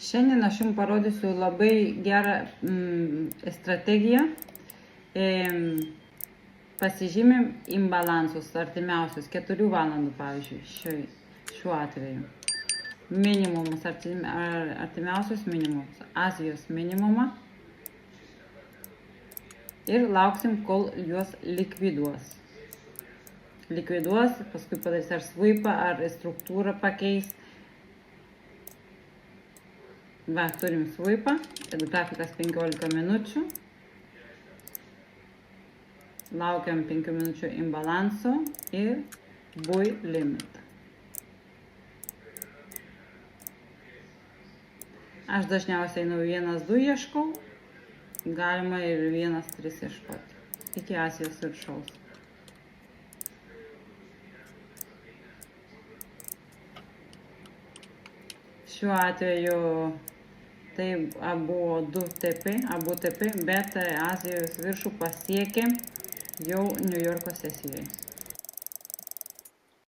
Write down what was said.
Šiandien aš jums parodysiu labai gerą strategiją. Pasižymim imbalansus artimiausius 4 valandų, pavyzdžiui, šiuo atveju. Minimumus, artimiausius minimumus, Azijos minimumą. Ir lauksim, kol juos likviduos. Paskui padarys ar sweepą, ar struktūrą pakeis. Va, turim sweepą, grafikas 15 minučių. Laukiam 5 minučių imbalanso ir buy limit. Aš dažniausiai 1-2 ieškau, galima ir 1-3 ieškoti, iki Azijos viršaus. Šiuo atveju tai buvo 2 TP, bet Azijos viršų pasiekė jau New Yorko sesijoje.